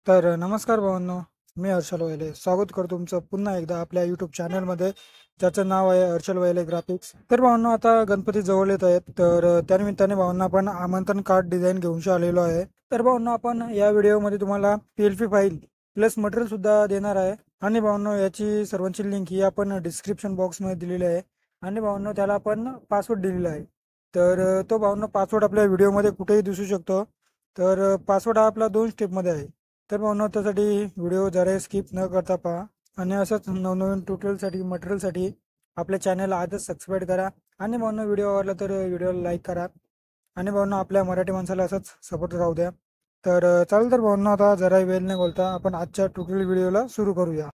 नमस्कार भावांनो, मी हर्षल वैले स्वागत करतो तुमचं पुन्हा एकदा आपल्या यूट्यूब चॅनलमध्ये, ज्याचं नाव आहे हर्षल वैले ग्राफिक्स. तर भावांनो, आता गणपती जवळ येत आहेत, त्यानिमित्ताने भावांना आपण आमंत्रण कार्ड डिझाईन घेऊन आलेलो आहे. तर भावांनो, आपण या व्हिडिओमध्ये तुम्हाला PLP फाईल प्लस मटेरियल सुद्धा देणार आहे. आणि भावांनो, याची सर्वांची लिंक ही आपण डिस्क्रिप्शन बॉक्समध्ये दिलेली आहे. आणि भावांनो, त्याला आपण पासवर्ड दिलेला आहे. तो भावांनो पासवर्ड आपल्या व्हिडिओमध्ये कुठेही दिसू शकतो. पासवर्ड हा आपला 2 स्टेपमध्ये आहे. तर भावना त्यासाठी व्हिडिओ जरा स्किप न करता पहा. आणि असंच नवनवीन ट्युटोरियलसाठी मटेरियलसाठी आपल्या चॅनलला आजच सबस्क्राईब करा. आणि भावना व्हिडिओ आवडला तर व्हिडिओला लाईक करा. आणि भावना आपल्या मराठी माणसाला असंच सपोर्ट राहू द्या. चालेल तर भावना, आता जरा वेळ नाही बोलता आपण आजच्या ट्युटोरियल व्हिडिओला सुरू करूया.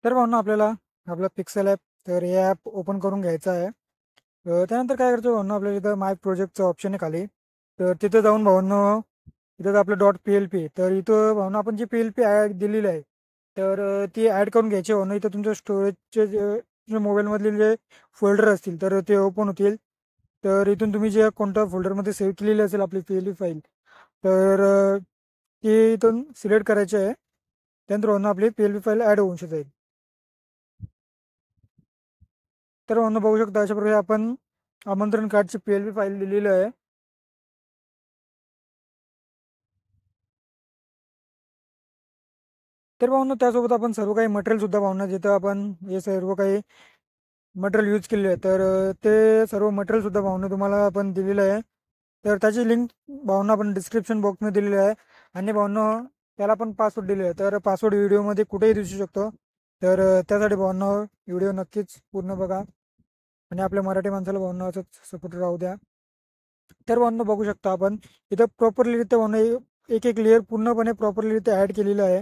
तर भावना, आपल्याला आपला पिक्सेल ॲप, तर हे ॲप ओपन करून घ्यायचं आहे. त्यानंतर काय करायचं भावना, आपल्याला इथं माय प्रोजेक्टचं ऑप्शन आहे खाली. तर तिथं जाऊन भावना, इथं आपलं .plp, तर इथं भावना आपण जी PLP ॲड दिलेली आहे, ती ॲड करून घ्यायची भावना. इथं तुमच्या स्टोरेजचे जे मोबाईलमधले जे फोल्डर असतील तर ते ओपन होतील. तर इथून तुम्ही जे कोणत्या फोल्डरमध्ये सेव्ह केलेली असेल आपली PLP फाईल, तर ती इथून सिलेक्ट करायची आहे. त्यानंतर भावना आपली PLP फाईल ॲड होऊन जाईल. तर भावना बघू शकता, अशा प्रकारे आपण आमंत्रण कार्डची PLP फाईल दिलेली आहे. तर भावना, त्यासोबत आपण सर्व काही मटेरियल सुद्धा भावना, जिथं आपण हे सर्व काही मटेरियल यूज केले आहे, ते सर्व मटेरियल सुद्धा भावना तुम्हाला आपण दिलेलं आहे. तर त्याची लिंक भावना आपण डिस्क्रिप्शन बॉक्समध्ये दिलेली आहे. आणि भावना, त्याला आपण पासवर्ड दिले आहे, तर पासवर्ड व्हिडिओमध्ये कुठेही दिसू शकतो. त्यासाठी भावना व्हिडिओ नक्कीच पूर्ण बघा. आणि आपल्या मराठी माणसाला भावना असंच सपोर्ट राहू द्या. तर भावना, बघू शकता आपण इथं प्रॉपरलीरित्या भावना एक एक लेअर पूर्णपणे प्रॉपरलीरित्या ॲड केलेलं आहे.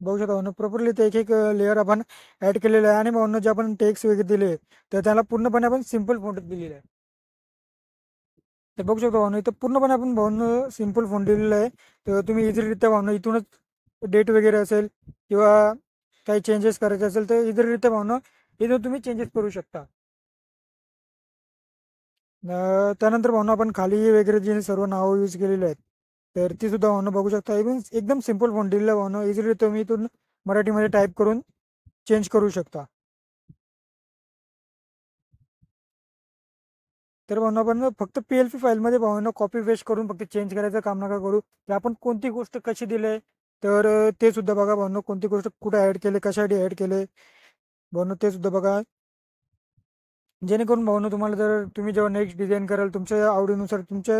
बघू शकता भावना, प्रॉपरली ते एक एक लेअर आपण ॲड केलेलं आहे. आणि भावना, जे आपण टेक्स्ट वगैरे दिले, तर त्याला पूर्णपणे आपण सिम्पल फॉन्ट दिलेलं आहे. तर बघू शकतो भावना, इथं पूर्णपणे आपण भावना सिम्पल फॉन्ट दिलेलं आहे. तर तुम्ही इझिलीरित्या भावना इथूनच डेट वगैरे असेल किंवा काही चेंजेस करायचे असेल तर इझिलीरित्या भावना इथून तुम्ही चेंजेस करू शकता. त्यानंतर भावना, आपण खाली वगैरे जे सर्व नावं यूज केलेले आहेत, तर ती सुद्धा भावना बघू शकता. एकदम एकदम सिम्पल फॉन्ट दिलेला आहे भावना, इझिली तुम्ही इथून मराठीमध्ये टाईप करून चेंज करू शकता. तर भावना, आपण फक्त PLP फाईलमध्ये भावना कॉपी पेस्ट करून फक्त चेंज करायचं काम नका करू. की आपण कोणती गोष्ट कशी दिली, ते सुद्धा बघा भावना, कोणती गोष्ट कुठे ॲड केले, कशासाठी ॲड केले भावना, ते सुद्धा बघा. जेणेकरून भावना, तुम्हाला जर तुम्ही जेव्हा नेक्स्ट डिझाईन कराल, तुमच्या आवडीनुसार तुमच्या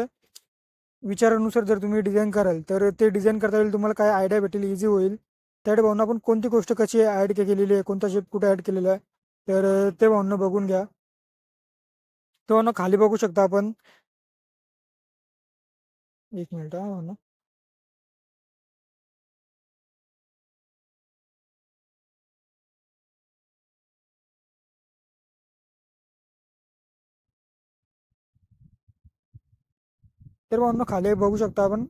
विचारानुसार जर तुम्ही डिझाईन कराल, तर ते डिझाईन करता येईल, तुम्हाला काय आयडिया भेटेल, इझी होईल. त्याकडे भावना, आपण कोणती गोष्ट कशी ॲड केलेली आहे, कोणता शेप कुठे ॲड केलेला आहे, ते भावना बघून घ्या. तो भावना, खाली बघू शकता आपण. एक मिनिट हा भावना. तर भावना, खाली बघू शकता आपण,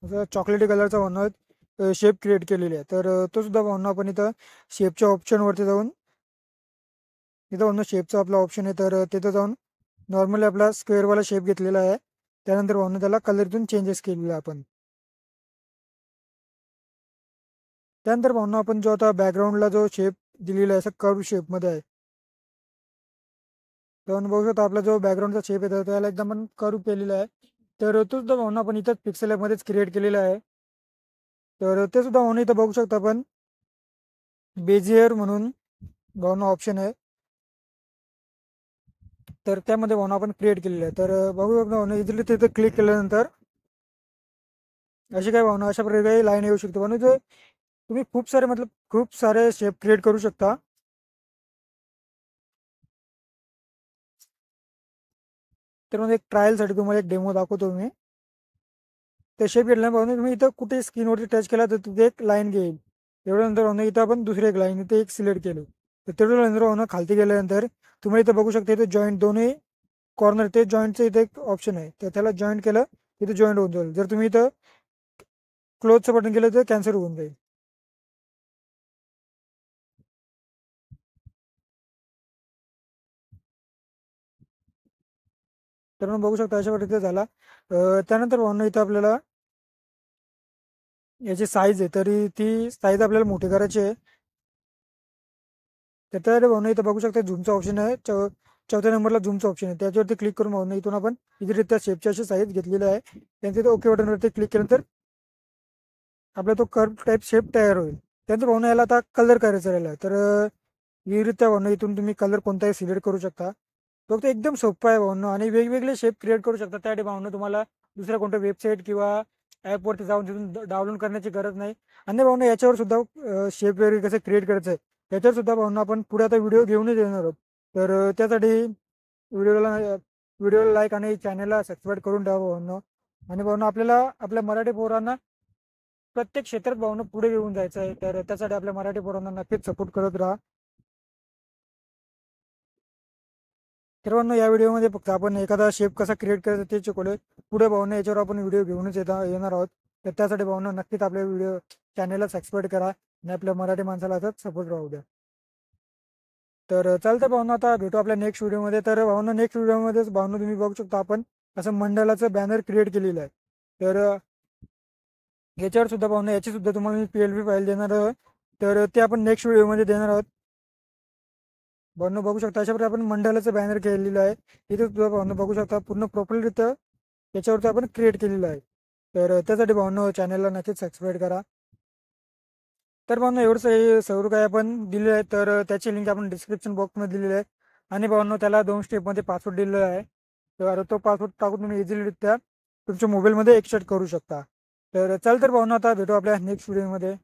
असं चॉकलेटी कलरचा भावना शेप क्रिएट केलेली आहे. तो सुद्धा भावना आपण इथं शेपच्या ऑप्शनवरती जाऊन, इथं भावना शेपचा आपला ऑप्शन आहे, तिथं जाऊन नॉर्मली आपला स्क्वेअरवाला शेप घेतलेला आहे. त्यानंतर भावना, त्याला कलरतून चेंजेस केलेला आहे आपण. त्यानंतर भावना, आपण जो आता बॅकग्राऊंडला जो शेप दिलेला आहे, असा कर्व शेपमध्ये आहे. तर बघू शकता, आपला जो बॅकग्राऊंडचा शेप येतो त्याला एकदम आपण कर्व केलेला आहे. तो सुद्धा भावना आपण इथंच पिक्सेल ॲपमध्येच क्रिएट केलेला आहे. ते सुद्धा भावना इथं बघू शकता आपण, बेझियर म्हणून भावना ऑप्शन आहे. त्यामध्ये भावना आपण क्रिएट केलेलं आहे. बघू शकता भावना, इझिली तिथं क्लिक केल्यानंतर अशी काय भावना, अशा प्रकारे लाईन येऊ शकते म्हणून तुम्ही खूप सारे खूप सारे शेप क्रिएट करू शकता. एक ट्रायलसाठी तुम्हाला एक डेमो दाखवतो मी. ते शेप घेतल्याने तुम्ही इथं कुठे स्क्रीनवरती टच केला तर तिथे एक लाईन घेईल. तेवढ्यानंतर भावना, इथं आपण दुसरी एक लाईन इथे एक सिलेक्ट केलं, तर तेवढ्यानंतर भावना खालती गेल्यानंतर तुम्ही इथं बघू शकता, इथे जॉईंट दोन्ही कॉर्नर, ते जॉईंटचं इथे एक ऑप्शन आहे, तर त्याला जॉईंट केलं, इथे जॉईंट होऊन जाईल. जर तुम्ही इथं क्लोजचं बटन केलं तर कॅन्सल होऊन जाईल. तर मग बघू शकता अशा पद्धतीने झाला. त्यानंतर भावना इथं आपल्याला याची साईज आहे, तरी ती साईज आपल्याला मोठी करायची आहे. तर त्यासाठी भावना इथं बघू शकता झूमचा ऑप्शन आहे, चौथ्या नंबरला झूमचा ऑप्शन आहे, त्याच्यावरती क्लिक करून भावना इथून आपण इथेरित्या शेपची अशी साईज घेतलेली आहे. त्यानंतर ओके बटनवरती क्लिक केल्यानंतर आपला तो कर्व टाईप शेप तयार होईल. त्यानंतर भावना याला आता कलर करायचा राहिला, तर विहिरीत्या भावना इथून तुम्ही कलर कोणताही सिलेक्ट करू शकता. तो ते एकदम सोपं आहे भावना, आणि वेगवेगळे शेप क्रिएट करू शकता. त्यासाठी भावना तुम्हाला दुसऱ्या कोणत्या वेबसाईट किंवा ॲपवरती जाऊन तिथून डाउनलोड करण्याची गरज नाही. आणि भावना याच्यावर सुद्धा शेप वगैरे कसं क्रिएट करायचं आहे त्याच्यावर सुद्धा भावना आपण पुढे आता व्हिडिओ घेऊनच येणार आहोत. तर त्यासाठी व्हिडिओला व्हिडिओला लाईक आणि चॅनलला सबस्क्राईब करून ठेवा भावना. आणि भावना आपल्याला आपल्या मराठी पोरांना प्रत्येक क्षेत्रात भावना पुढे घेऊन जायचं आहे, तर त्यासाठी आपल्या मराठी पोरांना नक्कीच सपोर्ट करत राहा. सर्वांना या व्हिडिओमध्ये फक्त आपण एखादा शेप कसा क्रिएट करायचा ते शिकवले. पुढे भावना याच्यावर आपण व्हिडिओ घेऊनच येणार आहोत. तर त्यासाठी भावना नक्कीच आपल्या व्हिडिओ चॅनलला सबस्क्राईब करा आणि आपल्या मराठी माणसाला असंच सपोर्ट राहू द्या. तर चालतं भावना, आता भेटू आपल्या नेक्स्ट व्हिडिओमध्ये. तर भावना नेक्स्ट व्हिडिओमध्येच भावना तुम्ही बघू शकता आपण असं मंडळाचं बॅनर क्रिएट केलेलं आहे. तर याच्यावर सुद्धा भावना याची सुद्धा तुम्हाला मी PLP फाईल देणार आहोत, तर ते आपण नेक्स्ट व्हिडिओमध्ये देणार आहोत. भावना बघू शकता अशा प्रकारे आपण मंडळाचं बॅनर केलेलं आहे. इथे सुद्धा भावना बघू शकता पूर्ण प्रॉपररित्या त्याच्यावरती आपण क्रिएट केलेलं आहे. तर त्यासाठी भावना चॅनलला नक्कीच सबस्क्राईब करा. तर भावना एवढंच हे सर्व काही आपण दिलेलं आहे, तर त्याची लिंक आपण डिस्क्रिप्शन बॉक्समध्ये दिलेली आहे. आणि भावना त्याला 2 स्टेपमध्ये पासवर्ड दिलेला आहे, तर तो पासवर्ड टाकून तुम्ही इझिलीरित्या तुमच्या मोबाईलमध्ये एक्सट्रॅक्ट करू शकता. तर चल तर भावना, आता भेटू आपल्या नेक्स्ट व्हिडिओमध्ये.